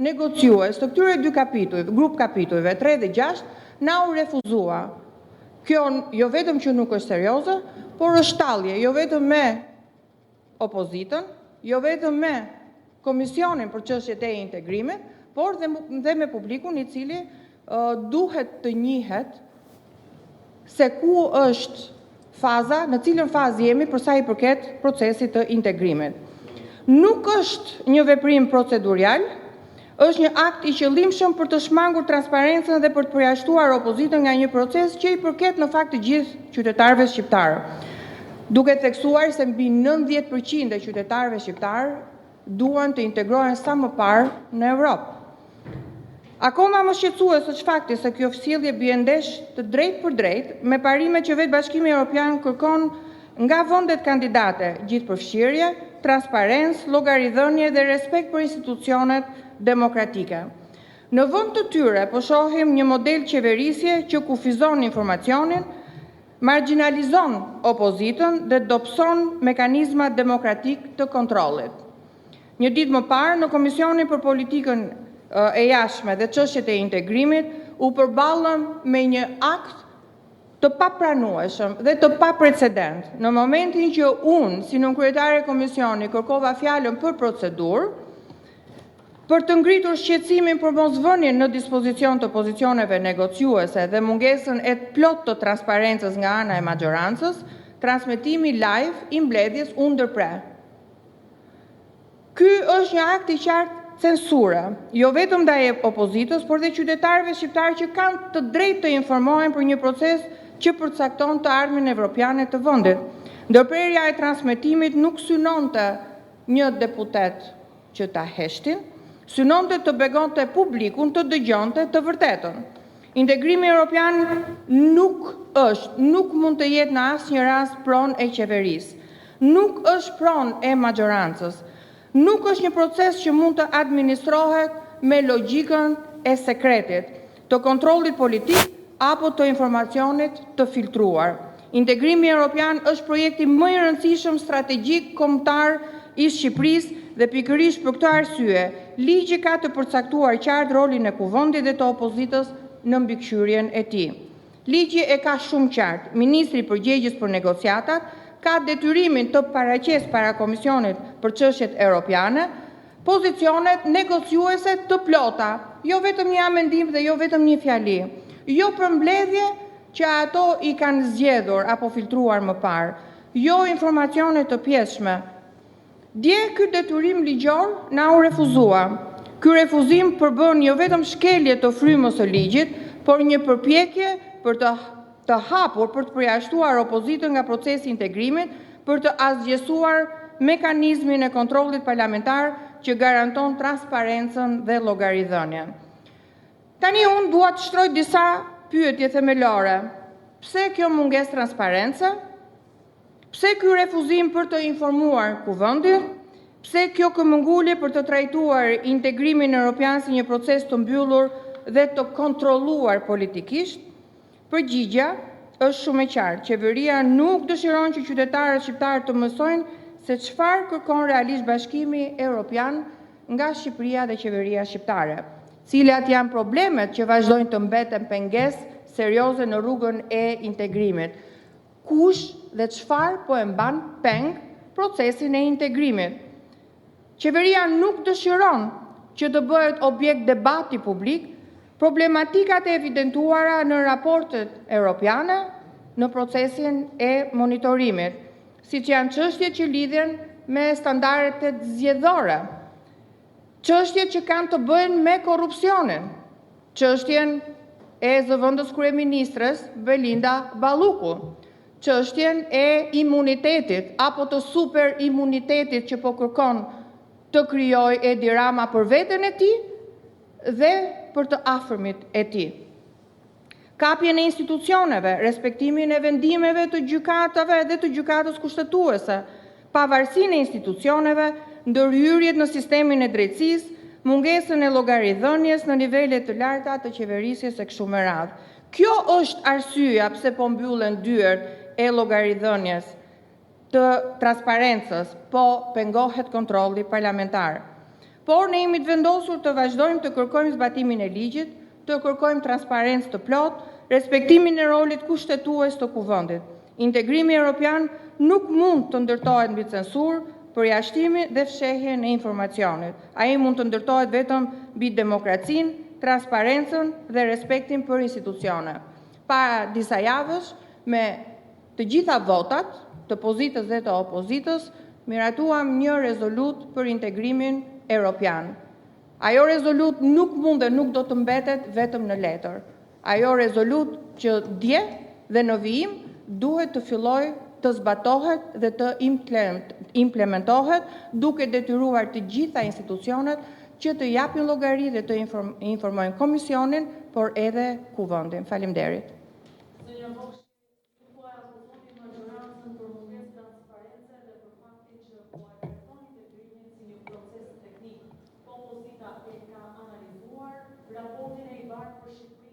negociues të këtyre dy kapitujve, grup kapitujve 3 dhe 6, na u refuzua. Kjo jo vetëm që nuk është serioze, por është shtalje, jo vetëm me opozitën, jo vetëm me Komisionin për çështjet e integrimit, por dhe me publikun i cili duhet të njihet se ku është faza, në cilën fazë jemi për sa i përket procesit të integrimit. Nuk është një veprim procedurial, është një akt i qëllimshëm për të shmangur transparencën dhe për të përjashtuar opozitën nga një proces që i përket në fakt të gjithë qytetarëve shqiptarë. Duke theksuar se mbi 90% e qytetarëve shqiptarë duan të integrohen sa më parë në Europë. Akoma më shqetësues është fakti se kjo sjellje bie ndesh të drejtë për drejtë me parimet që vetë Bashkimi Evropian kërkon nga vendet kandidate, gjithëpërfshirje, transparencë, llogaridhënie dhe respekt për institucionet demokratike. Në vend të tyre po shohim një model qeverisje që kufizon informacionin, marginalizon opozitën dhe dobëson mekanizmat demokratik të kontrollit. Një ditë më parë në Komisionin për Politikën e Jashtme dhe çështjet e integrimit u përballëm me një akt të papranueshëm dhe të paprecedent. Në momentin që unë, si nënkryetare e Komisionit, kërkova fjalën për procedurë, për të ngritur shqetësimin për mosvënien në dispozicion të pozicioneve negociuese dhe mungesën e plot të transparencës nga ana e majorancës, transmetimi live i mbledhjes u ndërprer. Ky është një akt i qartë censure, jo vetëm ndaj opozitës, por dhe qytetarëve shqiptarë që kanë të drejtë të informohen për një proces që përcakton të ardhmen evropiane të vendit. Ndërprerja e transmetimit nuk synonte një deputet që ta heshtin, synonte të begonte publikun të dëgjonte të vërtetën. Integrimi evropian nuk mund të jetë në asnjë rast pronë e qeverisë, nuk është pronë e majorancës. Nuk është një proces që mund të administrohet me logjikën e sekretit, të kontrollit politik apo të informacionit të filtruar. Integrimi evropian është projekti më i rëndësishëm strategjik kombëtar i Shqipërisë dhe pikërisht për këtë arsye, ligji ka të përcaktuar qartë rolin e kuvendit dhe të opozitës në mbikëqyrjen e tij. Ligji e ka shumë qartë. Ministri i përgjegjës për negociatat ka detyrimin të paraqesë para Komisionit për çështjet europiane pozicionet negociuese të plota, jo vetëm një amendim dhe jo vetëm një fjali, jo përmbledhje që ato i kanë zgjedhur apo filtruar më parë, jo informacione të pjesshme. Dje ky detyrim ligjor na u refuzua. Ky refuzim përbën jo vetëm shkelje të frymës së ligjit, por një përpjekje për të hapur për të përjashtuar opozitën nga procesi i integrimit, për të asgjësuar mekanizmin e kontrollit parlamentar që garanton transparencën dhe llogaridhënien. Tani unë dua të shtroj disa pyetje themelore. Pse kjo mungesë transparence? Pse ky refuzim për të informuar kuvendin? Pse kjo këmbëngulje për të trajtuar integrimin evropian si një proces të mbyllur dhe të kontrolluar politikisht? Përgjigja është shumë e qartë. Qeveria nuk dëshiron që qytetarët shqiptarë të mësojnë se çfarë kërkon realisht Bashkimi Evropian nga Shqipëria dhe qeveria shqiptare. Cilat janë problemet që vazhdojnë të mbeten pengesë serioze në rrugën e integrimit. Kush dhe çfarë po e mban peng procesin e integrimit. Qeveria nuk dëshiron që të bëhet objekt debati publik problematikat e evidentuara në raportet europiane në procesin e monitorimit, siç janë çështjet që lidhen me standardet zgjedhore, çështjet që kanë të bëjnë me korrupsionin, çështjen e zëvendës kryeministres Belinda Balluku, çështjen e imunitetit apo të super imunitetit që po kërkon të krijojë Edi Rama për veten e tij dhe për të afërmit e tij. Kapjen e institucioneve, respektimin e vendimeve të gjykatave dhe të gjykatës kushtetuese, pavarësinë e institucioneve, ndërhyrjet në sistemin e drejtësisë, mungesën e llogaridhënies në nivele të larta të qeverisjes së kështu me radhë. Kjo është arsyeja pse po mbyllen dyert e llogaridhënies të transparencës, po pengohet kontrolli parlamentar. Por ne jemi të vendosur të vazhdojmë të kërkojmë zbatimin e ligjit, të kërkojmë transparencë të plot, respektimin e rolit kushtetues të kuvendit. Integrimi evropian nuk mund të ndërtohet mbi censurë, përjashtimi dhe fshehjen e informacionit. Ai mund të ndërtohet vetëm mbi demokracinë, transparencën dhe respektin për institucione. Para disa javësh, me të gjitha votat të pozitës dhe të opozitës, miratuam një rezolut për integrimin evropian. Ajo rezolut nuk mund dhe nuk do të mbetet vetëm në letër. Ajo rezolut që dje dhe në vijim duhet të filloj të zbatohet dhe të implementohet, duke detyruar të gjitha institucionet që të japin llogari dhe të informojnë Komisionin, por edhe Kuvendin. Faleminderit. Opozita e ka analizuar raportin e IBAR për Shqipërinë.